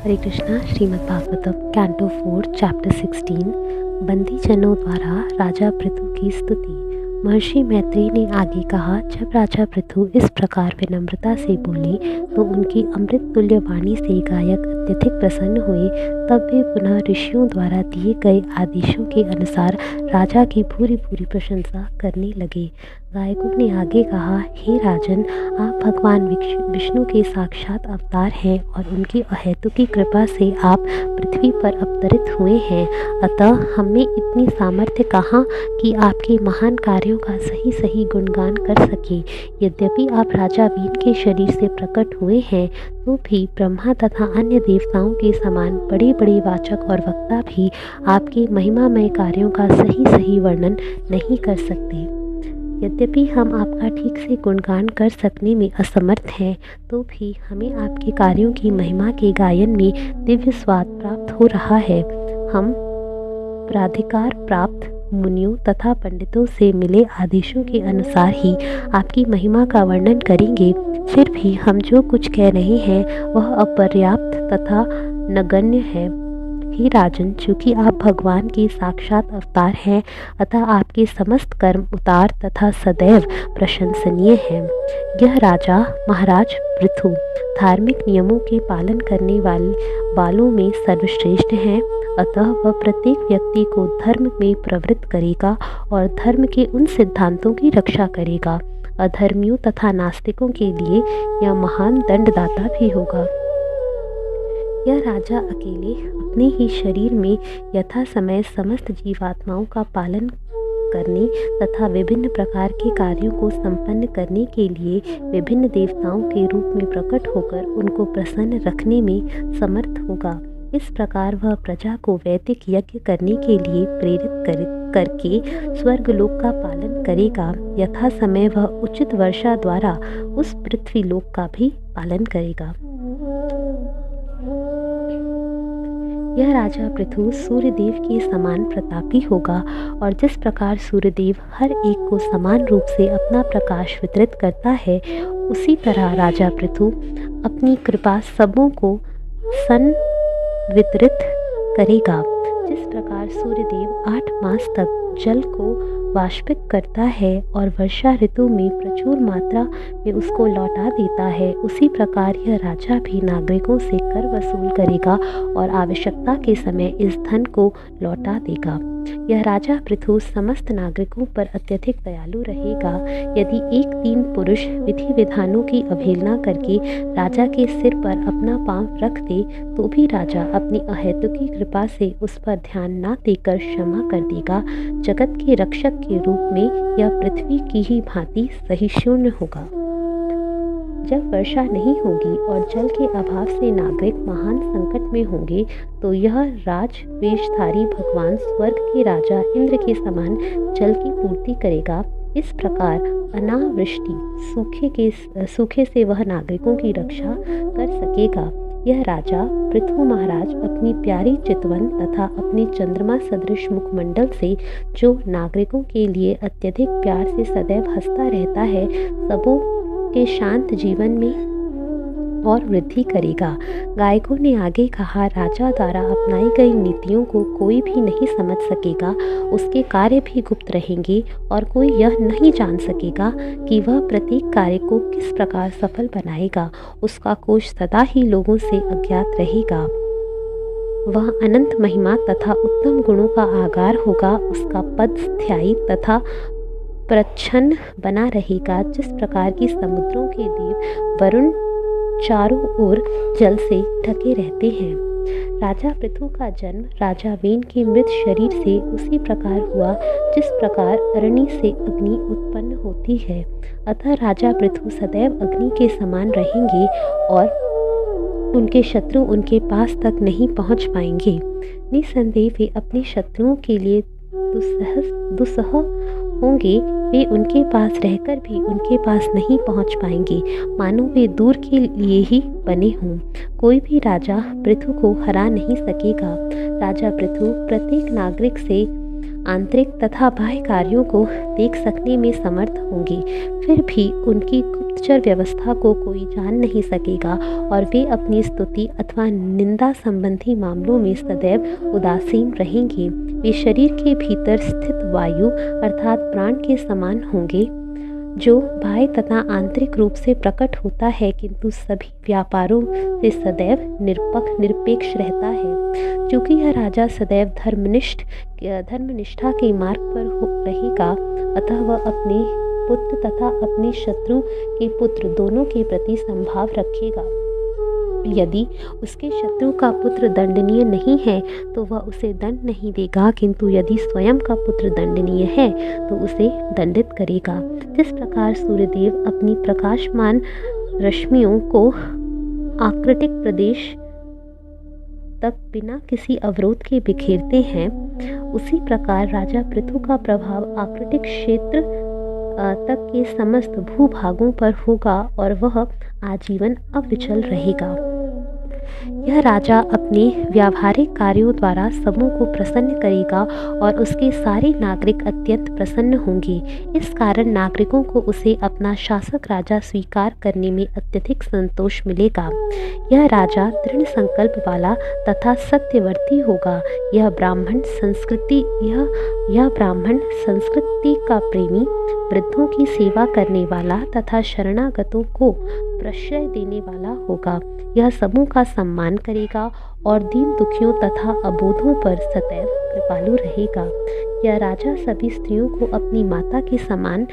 हरे Krishna. Shrimad Bhagavatam canto 4 chapter 16 बंदी जनों द्वारा राजा पृथु की स्तुति। महर्षि मैत्रेय ने आगे कहा, जब राजा पृथु इस प्रकार विनम्रता से बोले तो उनकी अमृत तुल्य वाणी से गायक अत्यधिक प्रसन्न हुए। तब वे पुनः ऋषियों द्वारा दिए गए आदेशों के अनुसार राजा की पूरी पूरी प्रशंसा करने लगे। गायकों ने आगे कहा, हे राजन, आप भगवान विष्णु के साक्षात अवतार हैं और उनकी अहेतुकी कृपा से आप पृथ्वी पर अवतरित हुए हैं। अतः हमें इतनी सामर्थ्य कहाँ कि आपके महान कार्यों का सही सही गुणगान कर सके। यद्यपि आप राजा वीन के शरीर से प्रकट हुए हैं तो भी ब्रह्मा तथा अन्य देवताओं के समान बड़े बड़े वाचक और वक्ता भी आपके महिमामय कार्यों का सही सही वर्णन नहीं कर सकते। यद्यपि हम आपका ठीक से गुणगान कर सकने में असमर्थ हैं तो भी हमें आपके कार्यों की महिमा के गायन में दिव्य स्वाद प्राप्त हो रहा है। हम प्राधिकार प्राप्त मुनियों तथा पंडितों से मिले आदेशों के अनुसार ही आपकी महिमा का वर्णन करेंगे। फिर भी हम जो कुछ कह रहे हैं वह अपर्याप्त तथा नगण्य है। हे राजन, चूँकि आप भगवान के साक्षात अवतार हैं अतः आपके समस्त कर्म उदार तथा सदैव प्रशंसनीय हैं। यह राजा महाराज पृथु धार्मिक नियमों के पालन करने वालों में सर्वश्रेष्ठ हैं। अतः वह प्रत्येक व्यक्ति को धर्म में प्रवृत्त करेगा और धर्म के उन सिद्धांतों की रक्षा करेगा। अधर्मियों तथा नास्तिकों के लिए यह महान दंडदाता भी होगा। यह राजा अकेले अपने ही शरीर में यथा समय समस्त जीवात्माओं का पालन करने तथा विभिन्न प्रकार के कार्यों को संपन्न करने के लिए विभिन्न देवताओं के रूप में प्रकट होकर उनको प्रसन्न रखने में समर्थ होगा। इस प्रकार वह प्रजा को वैदिक यज्ञ करने के लिए प्रेरित करके स्वर्गलोक का पालन करेगा। यथा समय वह उचित वर्षा द्वारा उस पृथ्वी लोक का भी पालन करेगा। यह राजा पृथु सूर्यदेव के समान प्रतापी होगा और जिस प्रकार सूर्यदेव हर एक को समान रूप से अपना प्रकाश वितरित करता है, उसी तरह राजा पृथु अपनी कृपा सबों को वितरित करेगा। जिस प्रकार सूर्यदेव 8 मास तक जल को वाष्पित करता है और वर्षा ऋतु में प्रचुर मात्रा में उसको लौटा देता है, उसी प्रकार यह राजा भी नागरिकों से कर वसूल करेगा और आवश्यकता के समय इस धन को लौटा देगा। यह राजा पृथु समस्त नागरिकों पर अत्यधिक दयालु रहेगा। यदि एक तीन पुरुष विधि विधानों की अवहेलना करके राजा के सिर पर अपना पांव रख दे तो भी राजा अपनी अहेतुकी कृपा से उस पर ध्यान न देकर क्षमा कर देगा। जगत के रक्षक के रूप में यह पृथ्वी की ही भांति सहिष्णु होगा। जब वर्षा नहीं होगी और जल के अभाव से नागरिक महान संकट में होंगे तो यह राजवेशधारी भगवान स्वर्ग के राजा इंद्र के समान जल की पूर्ति करेगा। इस प्रकार अनावृष्टि सूखे से वह नागरिकों की रक्षा कर सकेगा। यह राजा पृथु महाराज अपनी प्यारी चितवन तथा अपने चंद्रमा सदृश मुखमंडल से जो नागरिकों के लिए अत्यधिक प्यार से सदैव हंसता रहता है, सबों के शांत जीवन में और वृद्धि करेगा। गायकों ने आगे कहा, राजा द्वारा अपनाई गई नीतियों को कोई भी नहीं समझ सकेगा, उसके कार्य भी गुप्त रहेंगे और कोई यह नहीं जान सकेगा कि वह प्रत्येक कार्य को किस प्रकार सफल बनाएगा। उसका कोश सदा ही लोगों से अज्ञात रहेगा। वह अनंत महिमा तथा उत्तम गुणों का आगार होगा। उसका पद स्थायी तथा प्रच्छन्न बना रहेगा। जिस प्रकार की समुद्रों के देव वरुण चारों ओर जल से ढके रहते हैं। राजा पृथु का जन्म राजा वेन के मृत शरीर से उसी प्रकार हुआ जिस प्रकार अरणि से अग्नि उत्पन्न होती है। अतः राजा पृथु सदैव अग्नि के समान रहेंगे और उनके शत्रु उनके पास तक नहीं पहुंच पाएंगे। निसंदेह वे अपने शत्रुओं के लिए दुस्सह होंगे। वे उनके पास रहकर भी उनके पास नहीं पहुंच पाएंगे, मानो वे दूर के लिए ही बने हों। कोई भी राजा पृथु को हरा नहीं सकेगा। राजा पृथु प्रत्येक नागरिक से आंतरिक तथा बाह्य कार्यों को देख सकने में समर्थ होंगे। फिर भी उनकी गुप्त गुप्तचर व्यवस्था को कोई जान नहीं सकेगा और वे अपनी स्तुति अथवा निंदा संबंधी मामलों में सदैव उदासीन रहेंगे। वे शरीर के भीतर स्थित वायु अर्थात प्राण के समान होंगे, जो बाह्य तथा आंतरिक रूप से प्रकट होता है किंतु सभी व्यापारों से सदैव निरपेक्ष रहता है। क्योंकि यह राजा सदैव धर्मनिष्ठा के मार्ग पर रहेगा, अतः वह अपने पुत्र तथा अपने शत्रु के पुत्र दोनों के प्रति संभाव रखेगा। यदि उसके शत्रु का पुत्र दंडनीय नहीं है तो वह उसे दंड नहीं देगा, किंतु यदि स्वयं का पुत्र दंडनीय है तो उसे दंडित करेगा। जिस प्रकार सूर्यदेव अपनी प्रकाशमान रश्मियों को आकृतिक प्रदेश तक बिना किसी अवरोध के बिखेरते हैं, उसी प्रकार राजा पृथु का प्रभाव आकृतिक क्षेत्र तक के समस्त भूभागों पर होगा और वह आजीवन अविचल रहेगा। यह राजा अपने व्यावहारिक कार्यों द्वारा सबों को प्रसन्न करेगा और उसके सारे नागरिक अत्यंत प्रसन्न होंगे। इस कारण नागरिकों को उसे अपना शासक राजा स्वीकार करने में अत्यधिक संतोष मिलेगा। यह राजा दृढ़ संकल्प वाला तथा सत्यवर्ती होगा। यह ब्राह्मण संस्कृति का प्रेमी, वृद्धों की सेवा करने वाला तथा शरणागतों को प्रश्रय देने वाला होगा। यह समूह का सम्मान करेगा और दीन दुखियों तथा अबोधों पर सदैव कृपालु रहेगा। यह राजा सभी स्त्रियों को अपनी माता के समान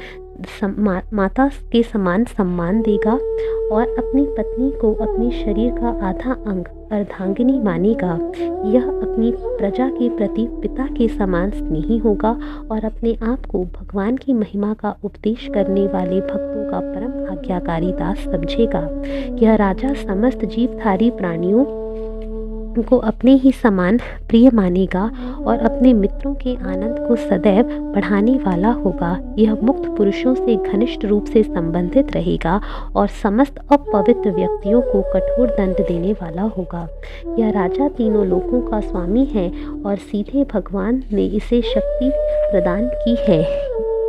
सम्मान देगा और अपनी पत्नी को अपने शरीर का आधा अंग अर्धांगिनी मानेगा। यह अपनी प्रजा के प्रति पिता के समान स्नेही होगा और अपने आप को भगवान की महिमा का उपदेश करने वाले भक्तों का परम आज्ञाकारी दास समझेगा। यह राजा समस्त जीवधारी प्राणियों को अपने ही समान प्रिय मानेगा और अपने मित्रों के आनंद को सदैव बढ़ाने वाला होगा। यह मुक्त पुरुषों से घनिष्ठ रूप से संबंधित रहेगा और समस्त अपवित्र व्यक्तियों को कठोर दंड देने वाला होगा। यह राजा तीनों लोकों का स्वामी है और सीधे भगवान ने इसे शक्ति प्रदान की है।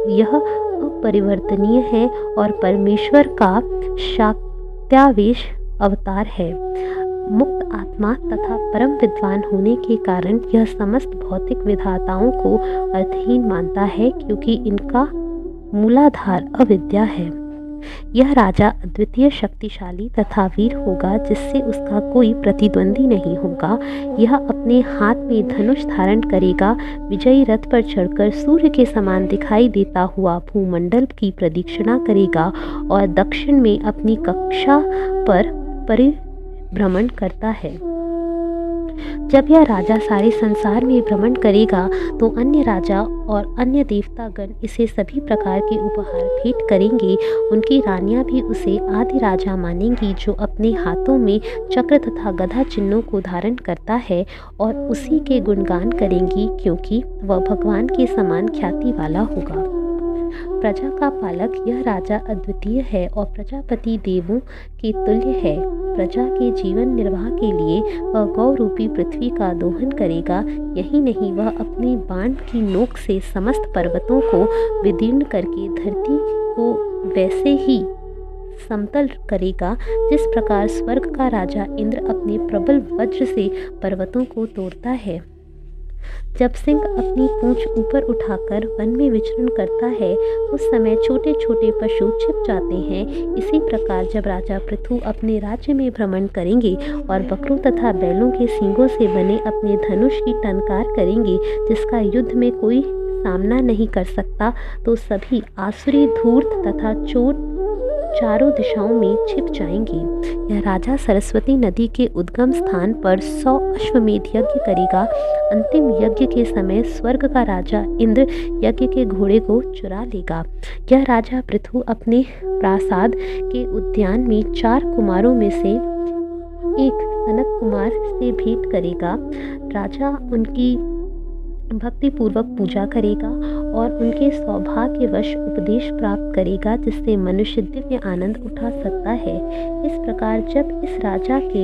यह अपरिवर्तनीय है और परमेश्वर का शाक्त्यावेश अवतार है। मुक्त आत्मा तथा परम विद्वान होने के कारण यह समस्त भौतिक विधाताओं को अर्थहीन मानता है, क्योंकि इनका मूलाधार अविद्या है। यह राजा अद्वितीय शक्तिशाली तथा वीर होगा, जिससे उसका कोई प्रतिद्वंदी नहीं होगा। यह अपने हाथ में धनुष धारण करेगा, विजयी रथ पर चढ़कर सूर्य के समान दिखाई देता हुआ भूमंडल की प्रदक्षिणा करेगा और दक्षिण में अपनी कक्षा पर परिभ्रमण करता है। जब यह राजा सारे संसार में भ्रमण करेगा तो अन्य राजा और अन्य देवतागण इसे सभी प्रकार के उपहार भेंट करेंगे। उनकी रानियां भी उसे आदि राजा मानेंगी, जो अपने हाथों में चक्र तथा गदा चिन्हों को धारण करता है, और उसी के गुणगान करेंगी, क्योंकि वह भगवान के समान ख्याति वाला होगा। प्रजा का पालक यह राजा अद्वितीय है और प्रजापति देवों के तुल्य है। प्रजा के जीवन निर्वाह के लिए वह गौ रूपी पृथ्वी का दोहन करेगा। यही नहीं, वह अपने बाण की नोक से समस्त पर्वतों को विदीर्ण करके धरती को वैसे ही समतल करेगा, जिस प्रकार स्वर्ग का राजा इंद्र अपने प्रबल वज्र से पर्वतों को तोड़ता है। जब सिंह अपनी पूंछ ऊपर उठाकर वन में विचरण करता है, उस समय छोटे छोटे पशु छिप जाते हैं। इसी प्रकार जब राजा पृथु अपने राज्य में भ्रमण करेंगे और बकरों तथा बैलों के सींगों से बने अपने धनुष की टंकार करेंगे, जिसका युद्ध में कोई सामना नहीं कर सकता, तो सभी आसुरी धूर्त तथा चोट चारों दिशाओं में छिप जाएंगे। यह राजा सरस्वती नदी के उद्गम स्थान पर 100 अश्वमेध यज्ञ करेगा। अंतिम यज्ञ के समय स्वर्ग का राजा इंद्र यज्ञ के घोड़े को चुरा लेगा। यह राजा पृथु अपने प्रासाद के उद्यान में 4 कुमारों में से एक सनत कुमार से भेंट करेगा। राजा उनकी भक्तिपूर्वक पूजा करेगा और उनके सौभाग्यवश उपदेश प्राप्त करेगा, जिससे मनुष्य दिव्य आनंद उठा सकता है। इस प्रकार जब इस राजा के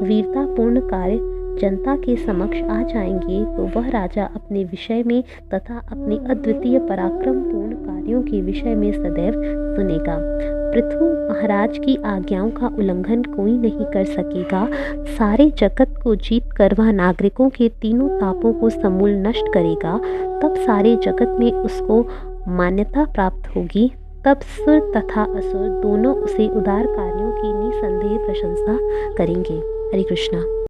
वीरतापूर्ण कार्य जनता के समक्ष आ जाएंगे तो वह राजा अपने विषय में तथा अपने अद्वितीय पराक्रमपूर्ण कार्यों के विषय में सदैव सुनेगा। पृथु महाराज की आज्ञाओं का उल्लंघन कोई नहीं कर सकेगा। सारे जगत को जीत कर वह नागरिकों के तीनों तापों को समूल नष्ट करेगा। तब सारे जगत में उसको मान्यता प्राप्त होगी। तब सुर तथा असुर दोनों उसे उदार कार्यों की निसंदेह प्रशंसा करेंगे। हरे कृष्णा।